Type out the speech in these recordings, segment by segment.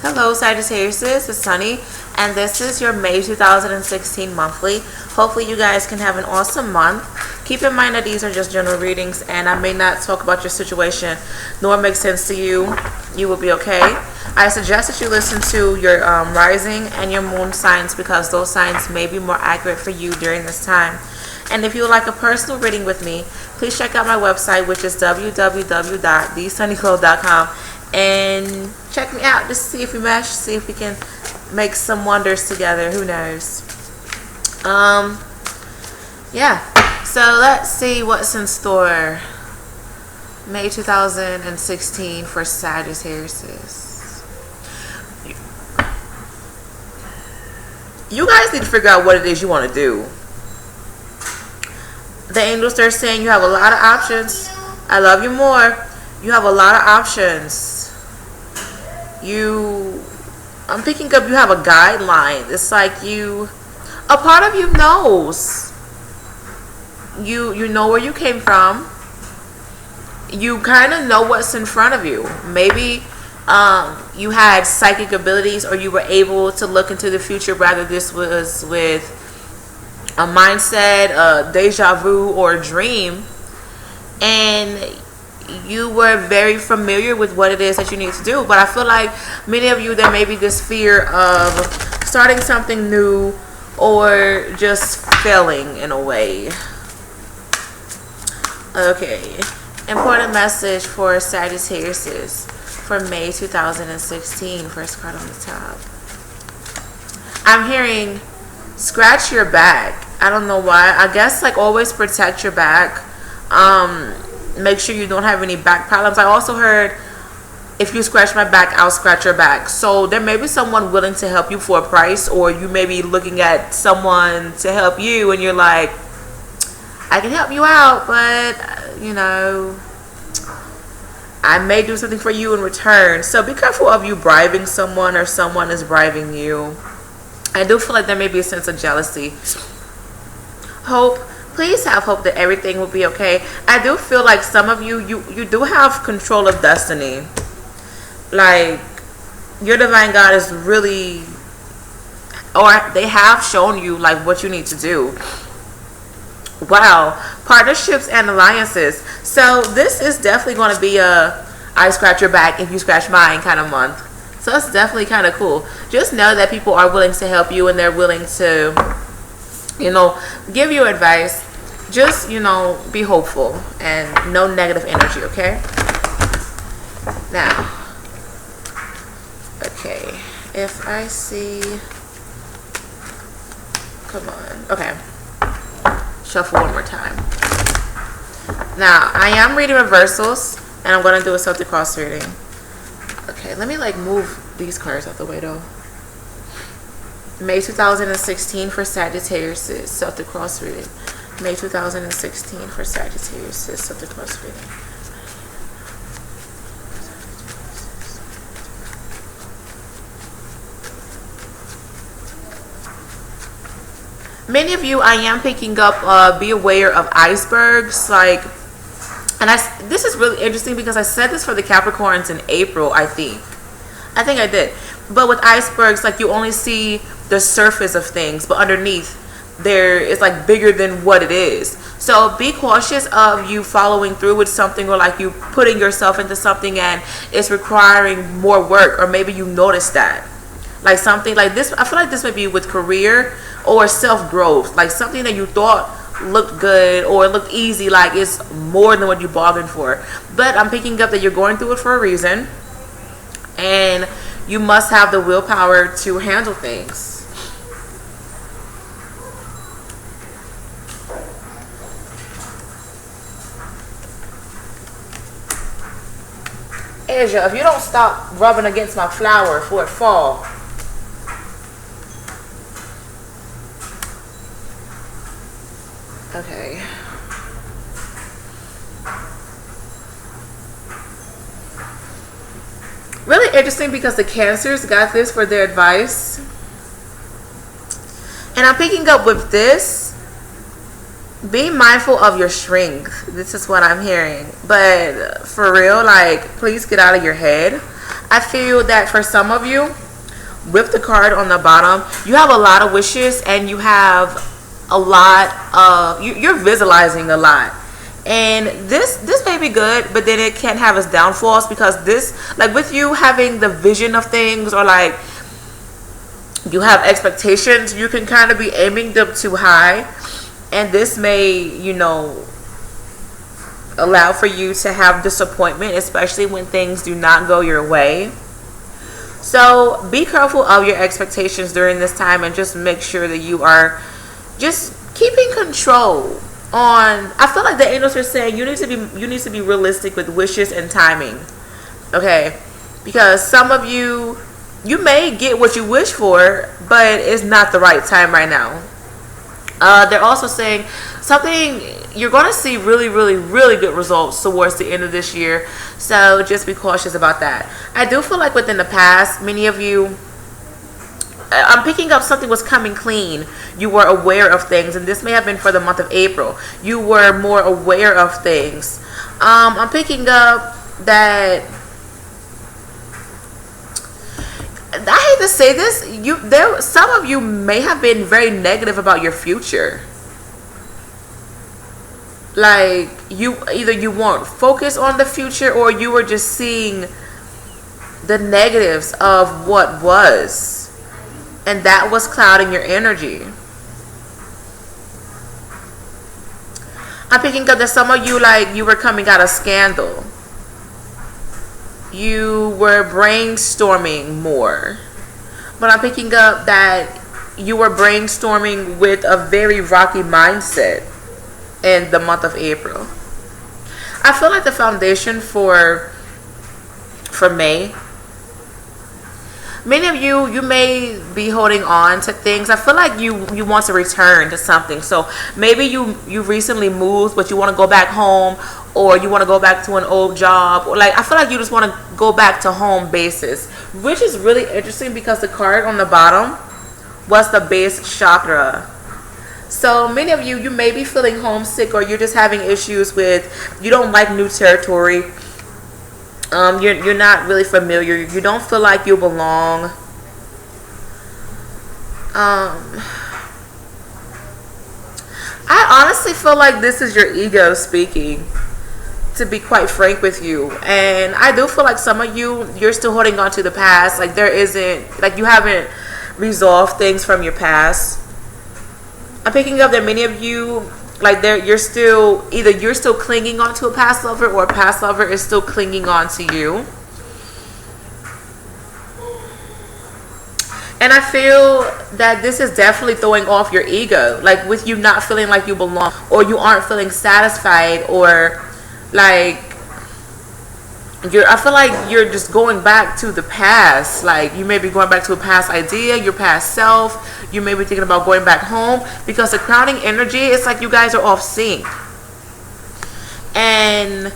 Hello Sagittarius, it's Sunny, and this is your May 2016 monthly. Hopefully you guys can have an awesome month. Keep in mind that these are just general readings and I may not talk about your situation nor make sense to you. You will be okay. I suggest that you listen to your rising and your moon signs because those signs may be more accurate for you during this time. And if you would like a personal reading with me, please check out my website, which is www.thesunnycloud.com, and check me out just to see if we mesh, see if we can make some wonders together. Who knows? Yeah, so let's see what's in store May 2016 for Sagittarius. You guys need to figure out what it is you want to do. The angels, they're saying you have a lot of options. I love you more. You have a lot of options. I'm picking up you have a guideline. It's like a part of you knows. You know where you came from. You kind of know what's in front of you. Maybe you had psychic abilities, or you were able to look into the future, rather this was with a mindset, a deja vu, or a dream, and you were very familiar with what it is that you need to do. But I feel like many of you, there may be this fear of starting something new or just failing in a way. Okay, important message for Sagittarius for May 2016. First card on the top. I'm hearing scratch your back. I don't know why. I guess like always protect your back. Make sure you don't have any back problems. I also heard if you scratch my back, I'll scratch your back. So there may be someone willing to help you for a price, or you may be looking at someone to help you and you're like, I can help you out, but I may do something for you in return. So be careful of you bribing someone or someone is bribing you. I do feel like there may be a sense of jealousy. Hope. Please have hope that everything will be okay. I do feel like some of you do have control of destiny. Like your divine God is really, or they have shown you like what you need to do. Wow. Partnerships and alliances. So this is definitely going to be a I scratch your back if you scratch mine kind of month. So that's definitely kind of cool. Just know that people are willing to help you and they're willing to, give you advice. Just, be hopeful and no negative energy, okay? Now, okay, if I see, come on, okay, shuffle one more time. Now, I am reading reversals and I'm going to do a Celtic cross reading. Okay, let me move these cards out the way though. May 2016 for Sagittarius, Celtic cross reading. May 2016 for Sagittarius, Celtic cross reading. Many of you, I am picking up, be aware of icebergs, this is really interesting because I said this for the Capricorns in April, I think I did. But with icebergs, you only see the surface of things, but underneath there is bigger than what it is. So be cautious of you following through with something, or you putting yourself into something and it's requiring more work, or maybe you notice that. Something like this, I feel like this might be with career or self-growth, something that you thought looked good or looked easy, it's more than what you bargained for. But I'm picking up that you're going through it for a reason, and you must have the willpower to handle things. Asia, if you don't stop rubbing against my flower before it fall. Okay. Really interesting because the Cancers got this for their advice. And I'm picking up with this. Be mindful of your strength. This is what I'm hearing. But for real, please get out of your head. I feel that for some of you, with the card on the bottom, you have a lot of wishes and you have a lot of you're visualizing a lot, and this may be good, but then it can have its downfalls, because this, like with you having the vision of things, or like you have expectations, you can kind of be aiming them too high, and this may, you know, allow for you to have disappointment, especially when things do not go your way. So be careful of your expectations during this time, and just make sure that you are just keeping control on. I feel like the angels are saying you need to be realistic with wishes and timing. Okay? Because some of you may get what you wish for, but it's not the right time right now. They're also saying something, you're going to see really, really, really good results towards the end of this year. So just be cautious about that. I do feel like within the past, many of you, I'm picking up something was coming clean. You were aware of things, and this may have been for the month of April. You were more aware of things. I'm picking up that, I hate to say this, some of you may have been very negative about your future. Like either you weren't focused on the future, or you were just seeing the negatives of what was, and that was clouding your energy. I'm picking up that some of you, like, you were coming out of scandal. You were brainstorming more. But I'm picking up that you were brainstorming with a very rocky mindset in the month of April. I feel like the foundation for May, many of you may be holding on to things. I feel like you want to return to something. So maybe you recently moved, but you want to go back home, or you want to go back to an old job, or like, I feel like you just want to go back to home basis, which is really interesting because the card on the bottom was the base chakra. So many of you may be feeling homesick, or you're just having issues with, you don't like new territory. You're not really familiar. You don't feel like you belong. I honestly feel like this is your ego speaking, to be quite frank with you. And I do feel like some of you, you're still holding on to the past. Like there isn't, like you haven't resolved things from your past. I'm picking up that many of you, like you're still clinging on to a past lover, or a past lover is still clinging on to you. And I feel that this is definitely throwing off your ego, like with you not feeling like you belong, or you aren't feeling satisfied, or like I feel like you're just going back to the past. Like you may be going back to a past idea, your past self. You may be thinking about going back home, because the crowning energy, it's like you guys are off sync. And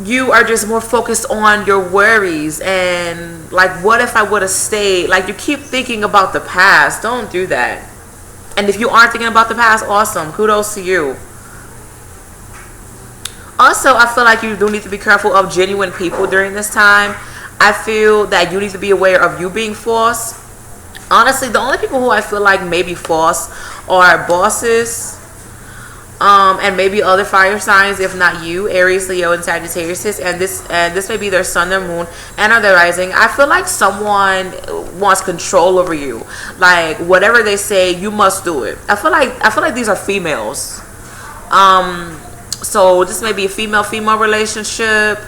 you are just more focused on your worries and like, what if I would have stayed? Like you keep thinking about the past. Don't do that. And if you aren't thinking about the past, awesome. Kudos to you. Also, I feel like you do need to be careful of genuine people during this time. I feel that you need to be aware of you being false. Honestly, the only people who I feel like may be false are bosses, and maybe other fire signs, if not you, Aries, Leo, and Sagittarius. And this may be their sun, their moon, and or their rising. I feel like someone wants control over you. Like whatever they say, you must do it. I feel like these are females. So this may be a female-female relationship.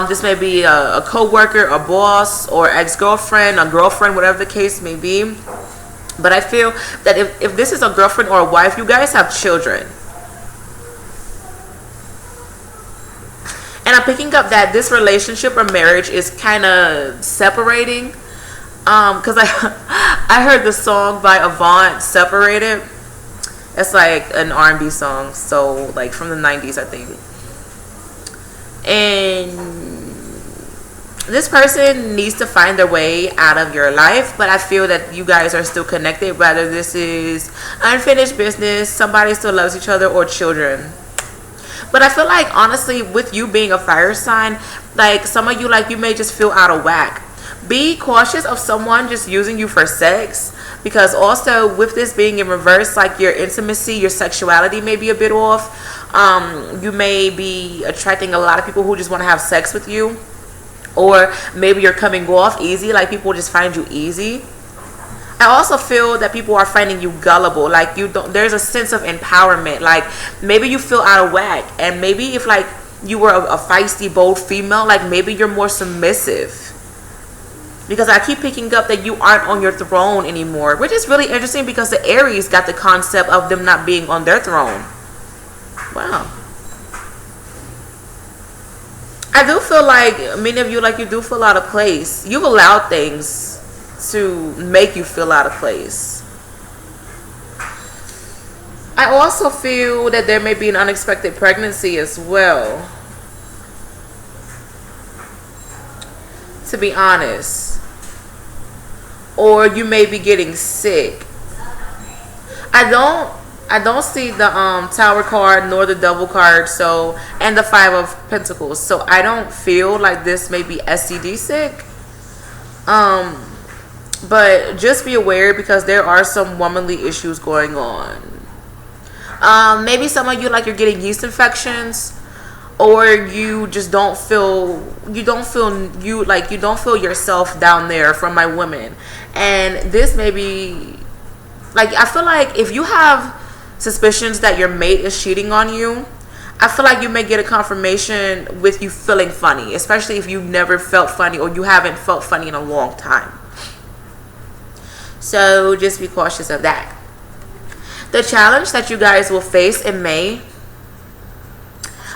This may be a co-worker, a boss, or ex-girlfriend, a girlfriend, whatever the case may be. But I feel that if this is a girlfriend or a wife, you guys have children. And I'm picking up that this relationship or marriage is kind of separating. Because I heard the song by Avant, Separated. It's like an R&B song, so like from the 90s, I think. And this person needs to find their way out of your life, but I feel that you guys are still connected, whether this is unfinished business, somebody still loves each other, or children. But I feel like, honestly, with you being a fire sign, like some of you, like you may just feel out of whack. Be cautious of someone just using you for sex, because also with this being in reverse, like your intimacy, your sexuality may be a bit off. You may be attracting a lot of people who just want to have sex with you, or maybe you're coming off easy, like people just find you easy. I also feel that people are finding you gullible, like you don't, there's a sense of empowerment, like maybe you feel out of whack, and maybe if like you were a feisty, bold female, like maybe you're more submissive, because I keep picking up that you aren't on your throne anymore, which is really interesting because the Aries got the concept of them not being on their throne. Wow. I do feel like many of you, like you do feel out of place. You've allowed things to make you feel out of place. I also feel that there may be an unexpected pregnancy as well, to be honest, or you may be getting sick. I don't see the Tower card nor the Devil card, so, and the Five of Pentacles, so I don't feel like this may be STD sick. But just be aware, because there are some womanly issues going on. Maybe some of you, like you're getting yeast infections, or you just don't feel yourself down there, from my women. And this may be like, I feel like if you have suspicions that your mate is cheating on you, I feel like you may get a confirmation with you feeling funny, especially if you've never felt funny or you haven't felt funny in a long time. So just be cautious of that. The challenge that you guys will face in May,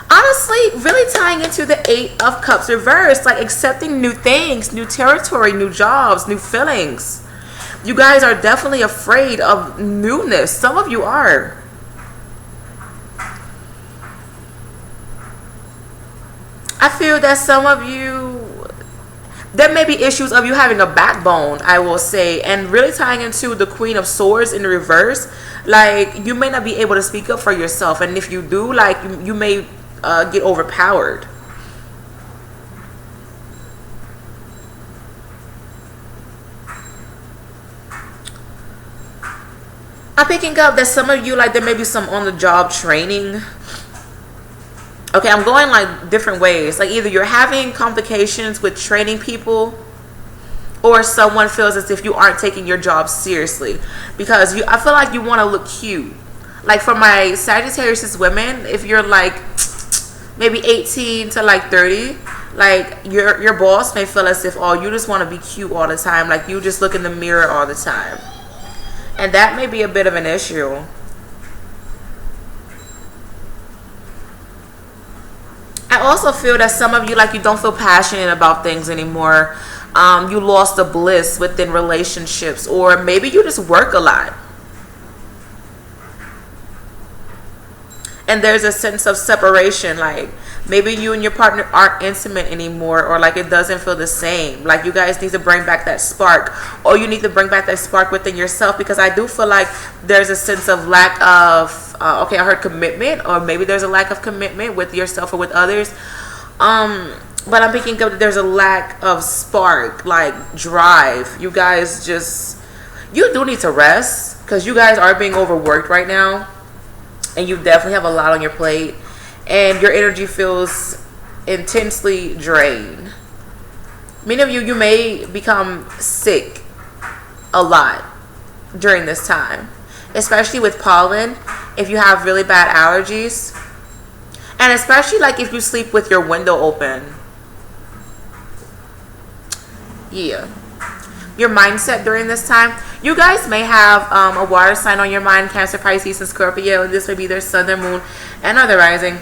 honestly, really tying into the Eight of Cups reverse, like accepting new things, new territory, new jobs, new feelings. You guys are definitely afraid of newness. Some of you are. I feel that some of you, there may be issues of you having a backbone, I will say, and really tying into the Queen of Swords in the reverse. Like, you may not be able to speak up for yourself, and if you do, like, you may get overpowered. I'm picking up that some of you, like, there may be some on-the-job training. Okay, I'm going like different ways. Like either you're having complications with training people, or someone feels as if you aren't taking your job seriously, because I feel like you want to look cute. Like for my Sagittarius women, if you're like maybe 18 to like 30, like your boss may feel as if, oh, you just want to be cute all the time, like you just look in the mirror all the time, and that may be a bit of an issue. I also feel that some of you, like, you don't feel passionate about things anymore. You lost the bliss within relationships, or maybe you just work a lot. And there's a sense of separation, like maybe you and your partner aren't intimate anymore, or like it doesn't feel the same. Like you guys need to bring back that spark, or you need to bring back that spark within yourself, because I do feel like there's a sense of lack of, okay, I heard commitment, or maybe there's a lack of commitment with yourself or with others. But I'm picking up that there's a lack of spark, like drive. You guys you do need to rest, because you guys are being overworked right now. And you definitely have a lot on your plate, and your energy feels intensely drained. Many of you may become sick a lot during this time, especially with pollen, if you have really bad allergies, and especially like if you sleep with your window open. Yeah. Your mindset during this time, you guys may have a water sign on your mind, Cancer, Pisces, and Scorpio, and this may be their sun, their moon, and or their rising.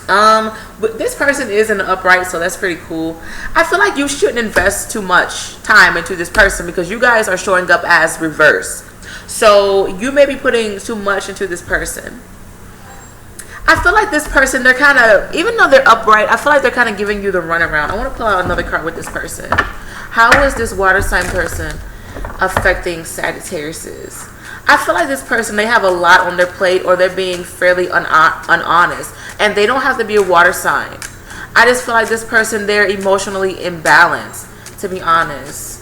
But this person is in the upright, so that's pretty cool. I feel like you shouldn't invest too much time into this person, because you guys are showing up as reverse, so you may be putting too much into this person. I feel like this person, they're kind of, even though they're upright, I feel like they're kind of giving you the runaround. I want to pull out another card with this person. How is this water sign person affecting Sagittarius? I feel like this person, they have a lot on their plate, or they're being fairly unhonest, and they don't have to be a water sign. I just feel like this person, they're emotionally imbalanced, to be honest.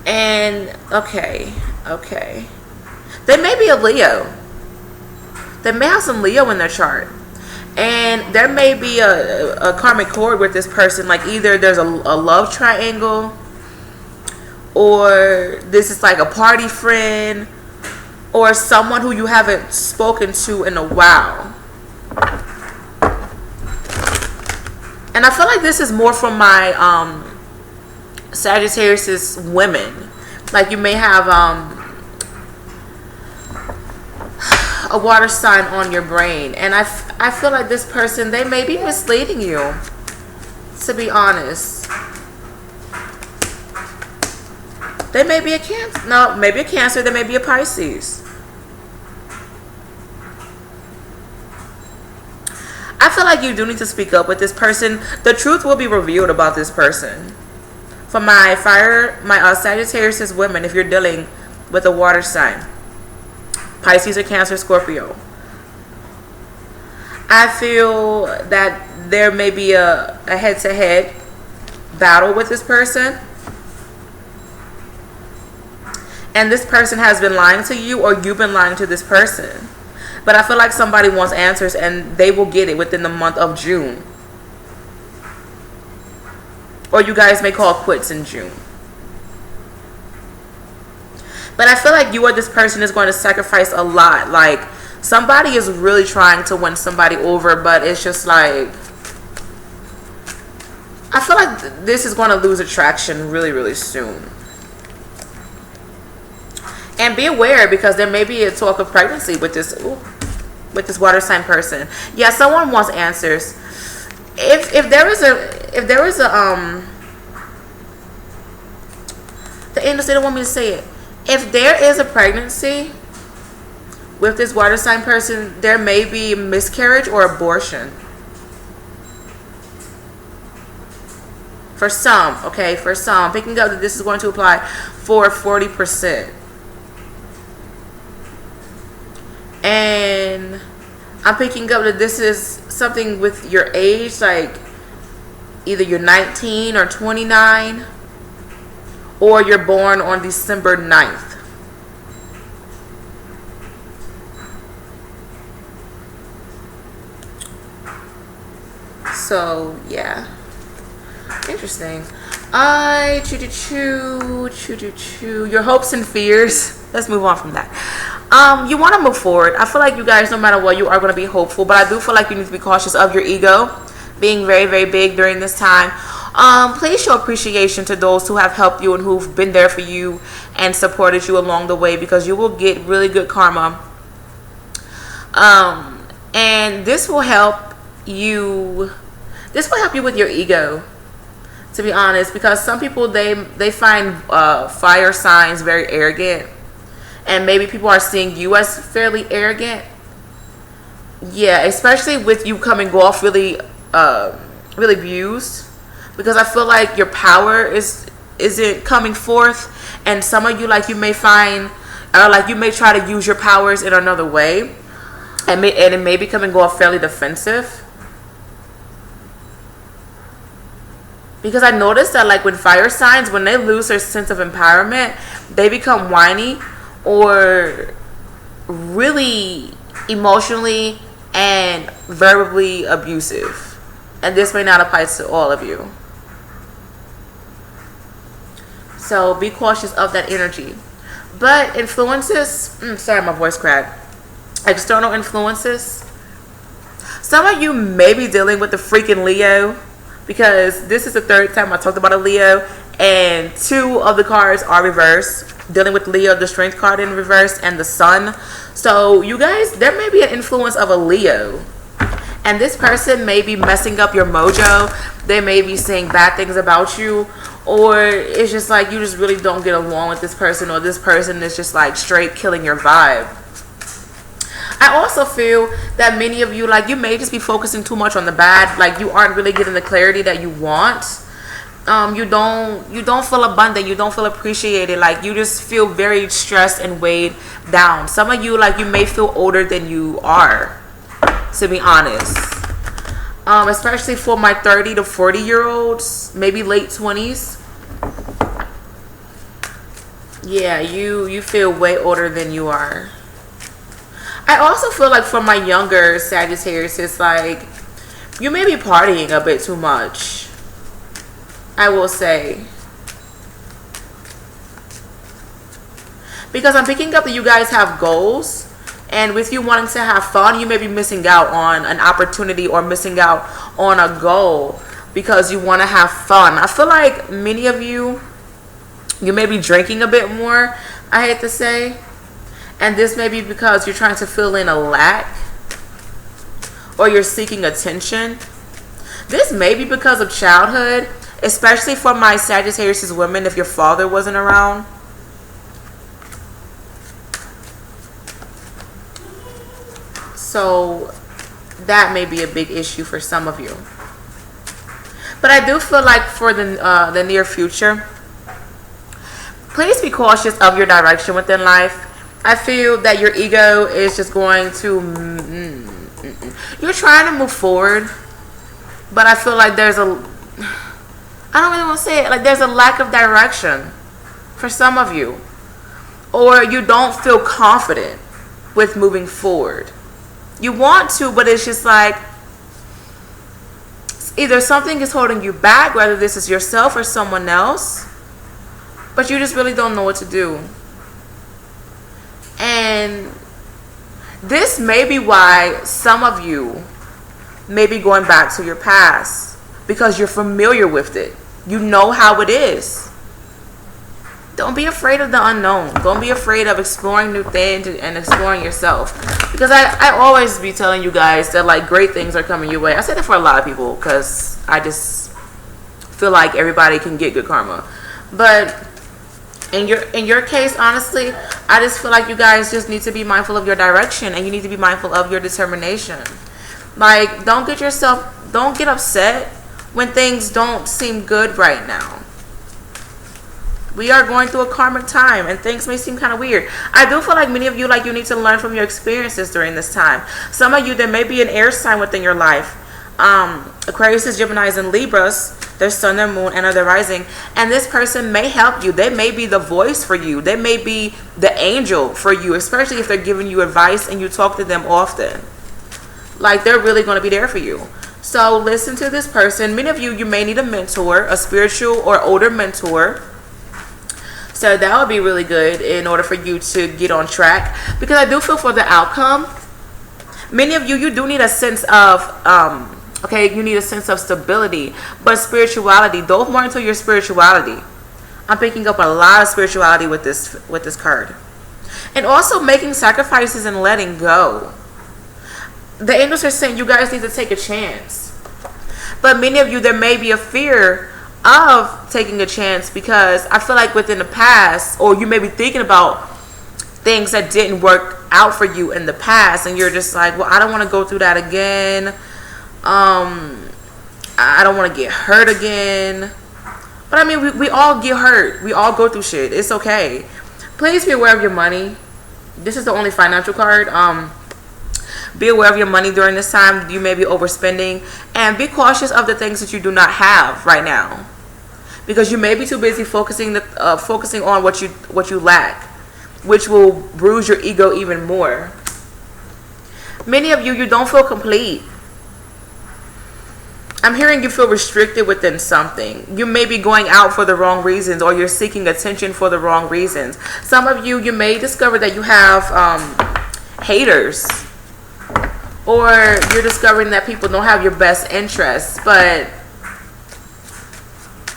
And okay, they may be a Leo. They may have some Leo in their chart, and there may be a karmic cord with this person. Like either there's a love triangle, or this is like a party friend, or someone who you haven't spoken to in a while. And I feel like this is more from my Sagittarius women. Like you may have a water sign on your brain, and I feel like this person, they may be misleading you, to be honest. They may be a Cancer. No, maybe a Cancer. They may be a Pisces. I feel like you do need to speak up with this person. The truth will be revealed about this person. For my Sagittarius women, if you're dealing with a water sign, Pisces or Cancer, Scorpio, I feel that there may be a head-to-head battle with this person. And this person has been lying to you, or you've been lying to this person. But I feel like somebody wants answers, and they will get it within the month of June. Or you guys may call quits in June. But I feel like you or this person is going to sacrifice a lot. Like somebody is really trying to win somebody over, but it's just like, I feel like this is going to lose attraction really, really soon. And be aware, because there may be a talk of pregnancy with this water sign person. Yeah, someone wants answers. If there is a the angels, they don't want me to say it. If there is a pregnancy with this water sign person, there may be miscarriage or abortion. For some, okay, for some, picking up that this is going to apply for 40%. And I'm picking up that this is something with your age, like either you're 19 or 29, or you're born on December 9th. So, yeah. Interesting. Your hopes and fears. Let's move on from that. You want to move forward. I feel like you guys, no matter what, you are going to be hopeful, but I do feel like you need to be cautious of your ego being very, very big during this time. Please show appreciation to those who have helped you and who've been there for you and supported you along the way, because you will get really good karma. And this will help you. This will help you with your ego, to be honest, because some people, they find fire signs very arrogant, and maybe people are seeing you as fairly arrogant. Yeah, especially with you coming off really really abused, because I feel like your power isn't coming forth, and some of you, like, you may find, or like you may try to use your powers in another way, and it may be coming off fairly defensive. Because I noticed that, like, with fire signs, when they lose their sense of empowerment, they become whiny or really emotionally and verbally abusive. And this may not apply to all of you. So be cautious of that energy. But influences, sorry, my voice cracked. External influences. Some of you may be dealing with the freaking Leo, because this is the third time I talked about a Leo, and two of the cards are reversed. Dealing with Leo, the Strength card in reverse, and the Sun. So you guys, there may be an influence of a Leo, and this person may be messing up your mojo. They may be saying bad things about you, or it's just like you just really don't get along with this person, or this person is just like straight killing your vibe. I also feel that many of you, like, you may just be focusing too much on the bad. Like, you aren't really getting the clarity that you want. You don't feel abundant, you don't feel appreciated, like you just feel very stressed and weighed down. Some of you, like, you may feel older than you are, to be honest. Especially for my 30 to 40 year olds, maybe late 20s. Yeah, you feel way older than you are. I also feel like for my younger Sagittarius, it's like you may be partying a bit too much, I will say. Because I'm picking up that you guys have goals. And with you wanting to have fun, you may be missing out on an opportunity or missing out on a goal because you want to have fun. I feel like many of you may be drinking a bit more, I hate to say. And this may be because you're trying to fill in a lack or you're seeking attention. This may be because of childhood, especially for my Sagittarius women if your father wasn't around. So that may be a big issue for some of you. But I do feel like for the near future, please be cautious of your direction within life. I feel that your ego is just going to... You're trying to move forward, but I feel like there's a... I don't really want to say it. Like, there's a lack of direction for some of you. Or you don't feel confident with moving forward. You want to, but it's just like either something is holding you back, whether this is yourself or someone else, but you just really don't know what to do. And this may be why some of you may be going back to your past, because you're familiar with it. You know how it is. Don't be afraid of the unknown. Don't be afraid of exploring new things and exploring yourself. Because I always be telling you guys that, like, great things are coming your way. I say that for a lot of people because I just feel like everybody can get good karma. But in your case, honestly, I just feel like you guys just need to be mindful of your direction, and you need to be mindful of your determination. Like, don't get upset when things don't seem good right now. We are going through a karmic time, and things may seem kind of weird. I do feel like many of you, like, you need to learn from your experiences during this time. Some of you, there may be an air sign within your life. Aquarius, Geminis, and Libras, their sun, their moon, and their rising. And this person may help you. They may be the voice for you. They may be the angel for you, especially if they're giving you advice and you talk to them often. Like, they're really going to be there for you. So listen to this person. Many of you, you may need a mentor, a spiritual or older mentor. So that would be really good in order for you to get on track. Because I do feel for the outcome, many of you, you do need a sense of, you need a sense of stability. But spirituality, delve more into your spirituality. I'm picking up a lot of spirituality with this card. And also making sacrifices and letting go. The angels are saying you guys need to take a chance. But many of you, there may be a fear of taking a chance, because I feel like within the past, or you may be thinking about things that didn't work out for you in the past, and you're just like, well, I don't want to go through that again. I don't want to get hurt again. But I mean, we all get hurt. We all go through shit. It's okay. Please be aware of your money. This is the only financial card. Be aware of your money during this time. You may be overspending, and be cautious of the things that you do not have right now, because you may be too busy focusing on what you lack, which will bruise your ego even more. Many of you, you don't feel complete. I'm hearing you feel restricted within something. You may be going out for the wrong reasons, or you're seeking attention for the wrong reasons. Some of you, you may discover that you have haters. Or you're discovering that people don't have your best interests. And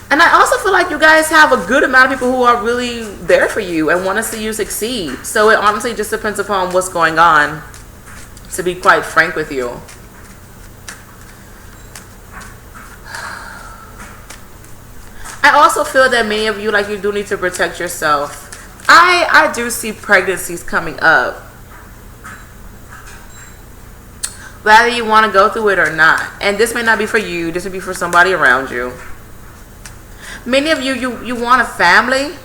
I also feel like you guys have a good amount of people who are really there for you and want to see you succeed. So it honestly just depends upon what's going on, to be quite frank with you. I also feel that many of you, like, you do need to protect yourself. I do see pregnancies coming up, whether you want to go through it or not. And this may not be for you. This may be for somebody around you. Many of you want a family,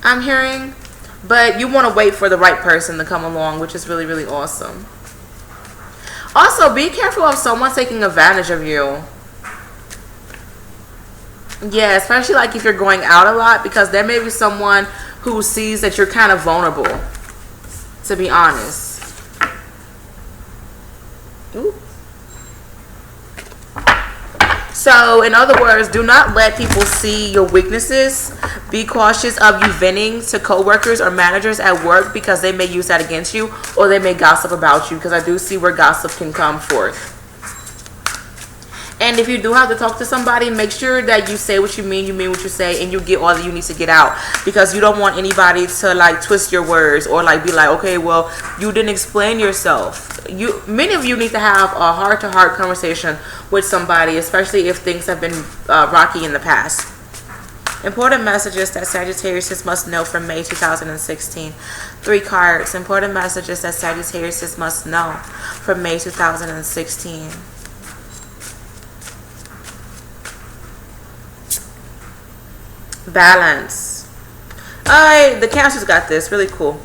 I'm hearing, but you want to wait for the right person to come along, which is really, really awesome. Also, be careful of someone taking advantage of you. Yeah, especially like if you're going out a lot, because there may be someone who sees that you're kind of vulnerable, to be honest. Ooh. So, in other words, do not let people see your weaknesses. Be cautious of you venting to coworkers or managers at work, because they may use that against you, or they may gossip about you, because I do see where gossip can come forth. And if you do have to talk to somebody, make sure that you say what you mean what you say, and you get all that you need to get out, because you don't want anybody to like twist your words or like be like, okay, well, you didn't explain yourself. Many of you need to have a heart-to-heart conversation with somebody, especially if things have been rocky in the past. Important messages that Sagittarius must know from May 2016. 3 cards. Important messages that Sagittarius must know from May 2016. Balance. Alright, the Cancers got this. Really cool.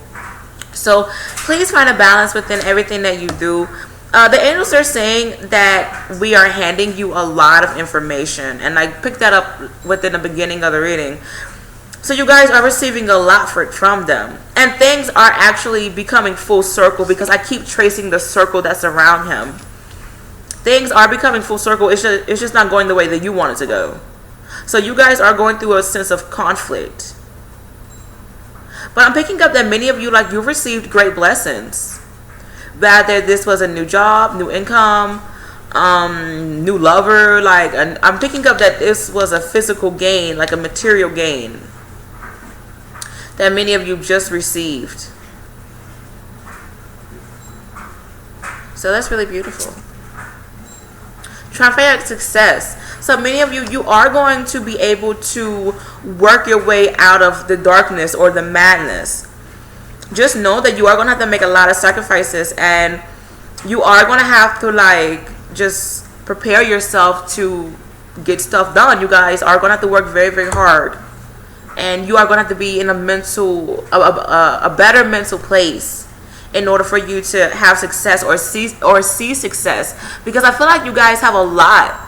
So please find a balance within everything that you do. The angels are saying that we are handing you a lot of information, and I picked that up within the beginning of the reading. So you guys are receiving a lot from them, and things are actually becoming full circle, because I keep tracing the circle that's around him. Things are becoming full circle. It's just not going the way that you want it to go. So you guys are going through a sense of conflict. But I'm picking up that many of you, like, you've received great blessings. Whether this was a new job, new income, new lover, like, I'm picking up that this was a physical gain, like a material gain, that many of you just received. So that's really beautiful. Triumphant success. So many of you are going to be able to work your way out of the darkness or the madness. Just know that you are going to have to make a lot of sacrifices, and you are going to have to like just prepare yourself to get stuff done. You guys are going to have to work very, very hard, and you are going to have to be in a better mental place in order for you to have success or see success, because I feel like you guys have a lot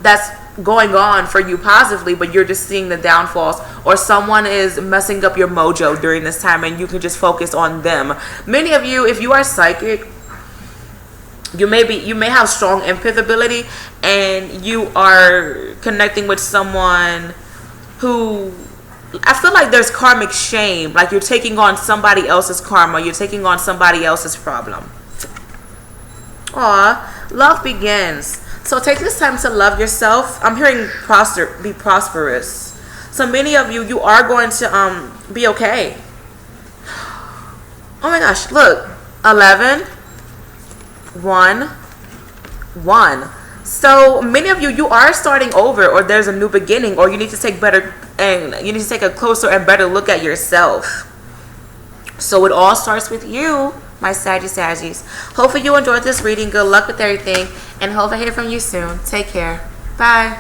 that's going on for you positively, but you're just seeing the downfalls, or someone is messing up your mojo during this time, and you can just focus on them. Many of you, if you are psychic, you may have strong empath ability, and you are connecting with someone who, I feel like there's karmic shame, like you're taking on somebody else's karma, you're taking on somebody else's problem. Aw, love begins. So take this time to love yourself. I'm hearing be prosperous. So many of you are going to be okay. Oh my gosh, look. 11, 1, 1. So many of you are starting over, or there's a new beginning, or you need to take a closer and better look at yourself. So it all starts with you, my Saggies. Hopefully you enjoyed this reading. Good luck with everything, and hope I hear from you soon. Take care. Bye.